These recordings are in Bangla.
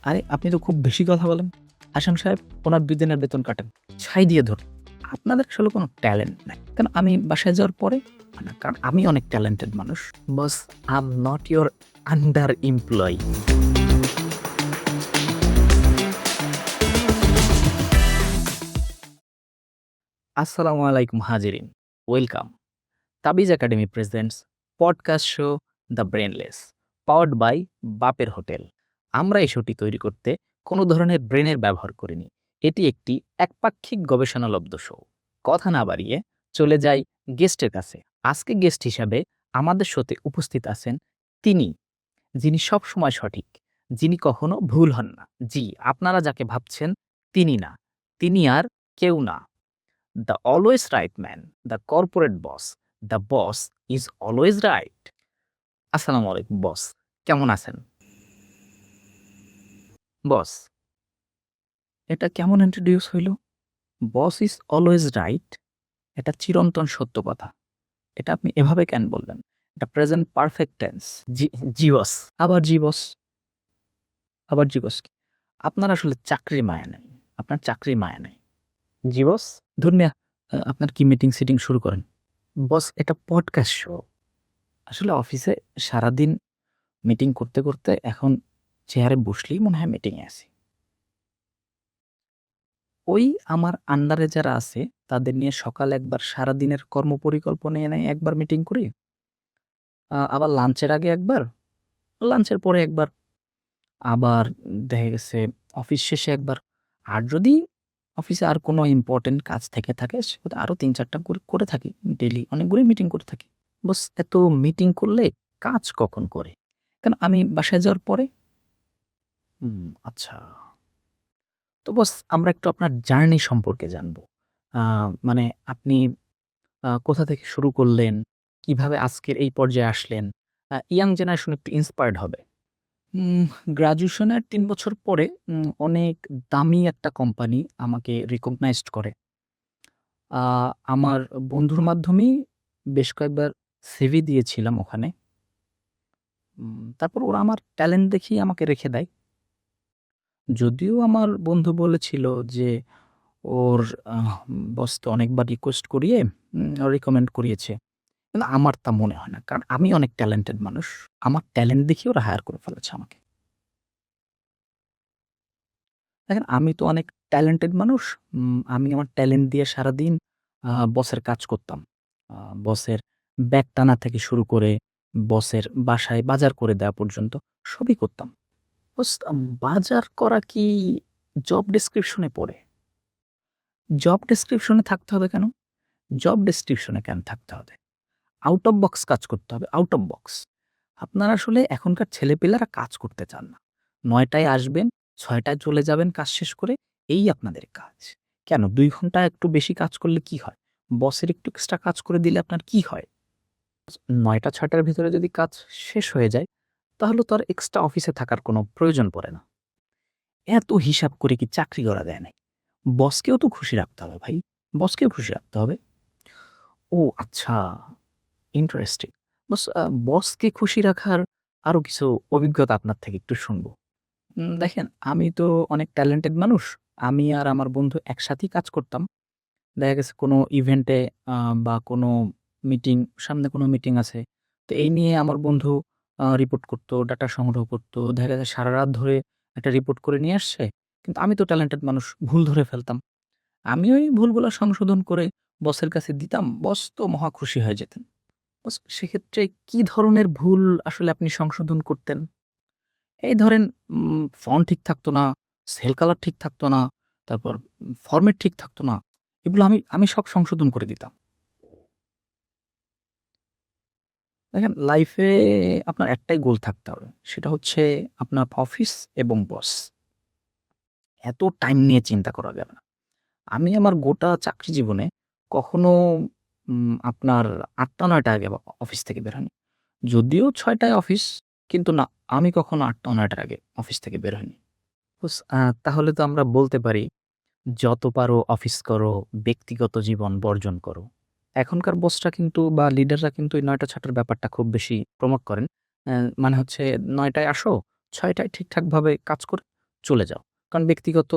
আরে আপনি তো খুব বেশি কথা বলেন। হাসান সাহেব ওনার ২ দিনের বেতন কাটেন। ছাই দিয়ে ধরুন। আপনাদের আসলে কোনো ট্যালেন্ট নাই। কারণ আমি বাসায় যাওয়ার পরে কারণ আমি অনেক ট্যালেন্টেড মানুষ। Boss I am not your under employee. আসসালামু আলাইকুম হাজিরিন। ওয়েলকাম। তাবিজ academy presents podcast show the brainless powered by বাপের হোটেল। আমরা এই শোটি তৈরি করতে কোনো ধরনের ব্রেনের ব্যবহার করিনি। এটি একটি একপাক্ষিক গবেষণালব্ধ শো। কথা না বাড়িয়ে চলে যাই গেস্টের কাছে। আজকে গেস্ট হিসাবে আমাদের শোতে উপস্থিত আছেন তিনি, যিনি সবসময় সঠিক, যিনি কখনো ভুল হন না। জি, আপনারা যাকে ভাবছেন তিনি না, তিনি আর কেউ না। The always right man, the corporate boss, the boss is always right. আসসালামু আলাইকুম বস, কেমন আছেন? বস, এটা কেমন ইন্ট্রোডিউস হইল? বস ইজ অলওয়েজ রাইট, এটা চিরন্তন সত্য কথা। এটা আপনি এভাবে কেন বললেন? এটা প্রেজেন্ট পারফেক্ট টেন্স। জি, জি বস। আবার জি বস, আবার জি বস কি? আপনার আসলে চাকরির মায়া নেই। আপনার চাকরির মায়া নেই। জি বস। ধরুন মিয়া, আপনার কি মিটিং সিটিং শুরু করেন। বস, এটা পডকাস্ট শো। আসলে অফিসে সারাদিন মিটিং করতে, করতে এখন চেয়ারে বসলেই মনে হয় মিটিংয়ে আছি। ওই আমার আন্ডারে যারা আছে তাদের নিয়ে সকালে একবার সারাদিনের কর্মপরিকল্পনা নিয়ে একবার মিটিং করি। আবার লাঞ্চের আগে একবার, লাঞ্চের পরে একবার, আবার দেখা গেছে অফিস শেষে একবার। আর যদি অফিসে আর কোনো ইম্পোর্টেন্ট কাজ থেকে থাকে সেটা আরও ৩-৪ টা করে থাকি। ডেইলি অনেকগুলোই মিটিং করে থাকি। বস, এত মিটিং করলে কাজ কখন করে? কারণ আমি বাসায় যাওয়ার পরে আচ্ছা। তো বস, আমরা একটু আপনার জার্নি সম্পর্কে জানবো। আ মানে আপনি কোথা থেকে শুরু করলেন? কিভাবে আজকের এই পর্যায়ে আসলেন? ইয়াং জেনারেশন একটু ইন্সপায়ার্ড হবে। উম গ্র্যাজুয়েশনের ৩ বছর পরে অনেক দামি একটা কোম্পানি আমাকে রিকগনাইজড করে। আ আমার বন্ধুর মাধ্যমেই বেশ কয়েকবার সিভি দিয়েছিলাম ওখানে। তারপর ওরা আমার ট্যালেন্ট দেখেই আমাকে রেখে দেয়। যদিও আমার বন্ধু বলেছিল যে ওর বস তো অনেকবার রিকোয়েস্ট করিয়ে রিকমেন্ড করিয়েছে। কিন্তু আমার তা মনে হয় না। কারণ আমি অনেক ট্যালেন্টেড মানুষ। আমার ট্যালেন্ট দেখেই ওরা হায়ার করে ফেলেছে আমাকে। দেখেন, আমি তো অনেক ট্যালেন্টেড মানুষ। আমি আমার ট্যালেন্ট দিয়ে সারাদিন বসের কাজ করতাম। আ বসের ব্যাগ টানা থেকে শুরু করে বসের বাসায় বাজার করে দেওয়া পর্যন্ত সবই করতাম। বস, বাজার করা কি জব ডেসক্রিপশন এ পড়ে? জব ডেসক্রিপশন এ থাকতে হবে কেন? জব ডেসক্রিপশন এ কেন থাকতে হবে? আউট অফ বক্স কাজ করতে হবে, আউট অফ বক্স। আপনারা আসলে এখনকার ছেলেপেলারা কাজ করতে চান না। ৯ টায় আসবেন, ৬ টায় চলে যাবেন কাজ শেষ করে, এই আপনাদের কাজ। কেন ২ ঘন্টা একটু বেশি কাজ করলে কি হয়? বসের একটু এক্সট্রা কাজ করে দিলে আপনার কি হয়? ৯ টা ৬ টার ভিতরে যদি কাজ শেষ হয়ে যায়, তাহলে তো আর এক্সট্রা অফিসে থাকার কোনো প্রয়োজন পড়ে না। এত হিসাব করে কি চাকরি করা দেয় নাকি? বসকেও তো খুশি রাখতে হবে ভাই। বসকেও খুশি রাখতে হবে। ও আচ্ছা, ইন্টারেস্টিং। বসকে খুশি রাখার আরো কিছু অভিজ্ঞতা আপনার থেকে একটু শুনবো। দেখেন, আমি তো অনেক ট্যালেন্টেড মানুষ। আমি আর আমার বন্ধু একসাথেই কাজ করতাম। দেখা গেছে কোনো ইভেন্টে বা কোনো মিটিং, সামনে কোনো মিটিং আছে। তো এই নিয়ে আমার বন্ধু রিপোর্ট করত, ডাটা সংগ্রহ করত। দেখা যায় সারারাত ধরে একটা রিপোর্ট করে নিয়ে আসছে। কিন্তু আমি তো ট্যালেন্টেড মানুষ, ভুল ধরে ফেলতাম। আমি ওই ভুলগুলা সংশোধন করে বসের কাছে দিতাম। বস তো মহা খুশি হয়ে যেতেন। সেক্ষেত্রে কি ধরনের ভুল আসলে আপনি সংশোধন করতেন? এই ধরেন ফন্ট ঠিক থাকতো না, সেল কালার ঠিক থাকতো না, তারপর ফরমেট ঠিক থাকতো না। এগুলো আমি আমি সব সংশোধন করে দিতাম। দেখেন, লাইফে আপনার একটাই গোল থাকতে হবে। সেটা হচ্ছে আপনার অফিস এবং বস। এত টাইম নিয়ে চিন্তা করা যাবে না। আমি আমার গোটা চাকরি জীবনে কখনো আপনার ৮টা ৯ টায় আগে অফিস থেকে বের হইনি। যদিও ৬ টায় অফিস, কিন্তু না, আমি কখনো ৮টা ৯ টার আগে অফিস থেকে বের হইনি। তাহলে তো আমরা বলতে পারি, যত পারো অফিস করো, ব্যক্তিগত জীবন বর্জন করো। এখনকার বসরা কিন্তু বা লিডাররা কিন্তু এই ৯ টা ৬ টার ব্যাপারটা খুব বেশি প্রমোট করেন। মানে হচ্ছে ৯ টায় আসো, ৬ টায় ঠিকঠাকভাবে কাজ করে চলে যাও। কারণ ব্যক্তিগত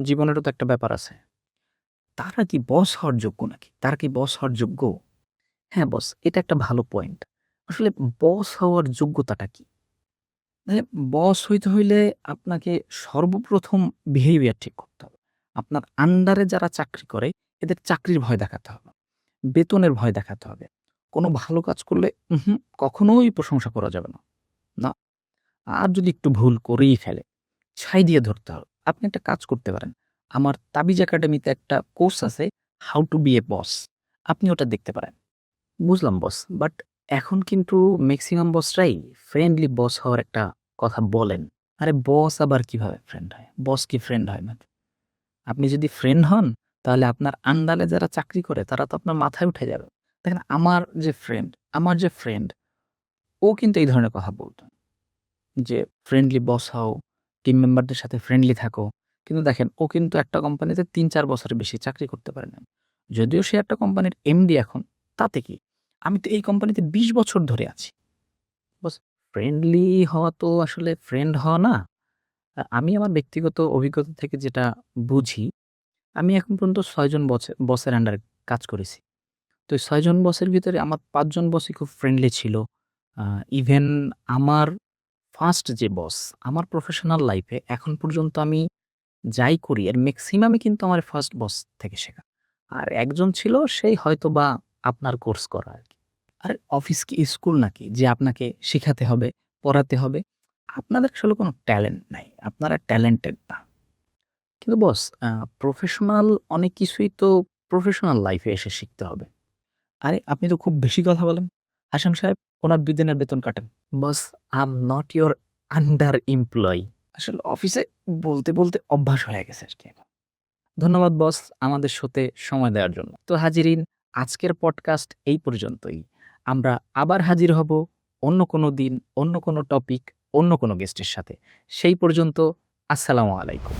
জীবনেরও তো একটা ব্যাপার আছে। তারা কি বস হওয়ার যোগ্য নাকি? তারা কি বস হওয়ার যোগ্য? হ্যাঁ, বস, এটা একটা ভালো পয়েন্ট। আসলে বস হওয়ার যোগ্যতাটা কি? মানে বস হইতে হইলে আপনাকে সর্বপ্রথম বিহেভিয়ার ঠিক করতে হবে। আপনার আন্ডারে যারা চাকরি করে এদের চাকরির ভয় দেখাতে হবে। বেতনের ভয় দেখাতে হবে। কোনো ভালো কাজ করলে কখনোই প্রশংসা করা যাবে না। না। আর যদি একটু ভুল করেই ফেলে, ছাই দিয়ে ধরতে হবে। আপনি একটা কাজ করতে পারেন। আমার তাবিজ একাডেমিতে একটা কোর্স আছে, হাউ টু বি এ বস। আপনি ওটা দেখতে পারেন। বুঝলাম বস। বাট এখন কিন্তু মেক্সিমাম বসরাই ফ্রেন্ডলি বস হওয়ার একটা কথা বলেন। আরে বস আবার কিভাবে ফ্রেন্ড হয়? বস কি ফ্রেন্ড হয় নাকি? আপনি যদি ফ্রেন্ড হন তাহলে আপনার আন্ডারে যারা চাকরি করে তারা তো আপনার মাথায় উঠে যাবে। দেখেন আমার যে ফ্রেন্ড ও কিন্তু এই ধরনের কথা বলত যে ফ্রেন্ডলি বস হও, টিম মেম্বারদের সাথে ফ্রেন্ডলি থাকো। কিন্তু দেখেন ও কিন্তু একটা কোম্পানিতে ৩-৪ বছরের বেশি চাকরি করতে পারে না। যদিও সে একটা কোম্পানির এমডি এখন, তাতে কি? আমি তো এই কোম্পানিতে ২০ বছর ধরে আছি। বস, ফ্রেন্ডলি হওয়া তো আসলে ফ্রেন্ড হওয়া না। আমি আমার ব্যক্তিগত অভিজ্ঞতা থেকে যেটা বুঝি, আমি এখন পর্যন্ত ৬ জন বসের আন্ডারে কাজ করেছি। তো এই ৬ জন বসের ভিতরে আমার ৫ জন বসই খুব ফ্রেন্ডলি ছিল। আ ইভেন আমার ফার্স্ট যে বস, আমার প্রফেশনাল লাইফে এখন পর্যন্ত আমি যাই করি এর মেক্সিমামই কিন্তু আমার ফার্স্ট বস থেকে শেখা। আর একজন ছিল সেই হয়তোবা আপনার কোর্স করা আরকি। আরে অফিস কি স্কুল নাকি যে আপনাকে শিখাতে হবে, পড়াতে হবে? আপনাদের আসলে কোনো ট্যালেন্ট নাই। আপনারা ট্যালেন্টেড না। কিন্তু বস, প্রফেশনাল অনেক কিছুই তো প্রফেশনাল লাইফে এসে শিখতে হবে। আরে আপনি তো খুব বেশি কথা বলেন। হাসান সাহেব, উনার ২ দিনের বেতন কাটেন। Boss, I am not your under employee. আসলে অফিসে বলতে অভ্যাস হয়ে গেছে আরকি এখন। ধন্যবাদ বস আমাদের শোতে সময় দেওয়ার জন্য। তো হাজিরিন, আজকের পডকাস্ট এই পর্যন্তই। আমরা আবার হাজির হব অন্য কোনো দিন, অন্য কোনো টপিক, অন্য কোনো গেস্টের সাথে। সেই পর্যন্ত আসসালামু আলাইকুম।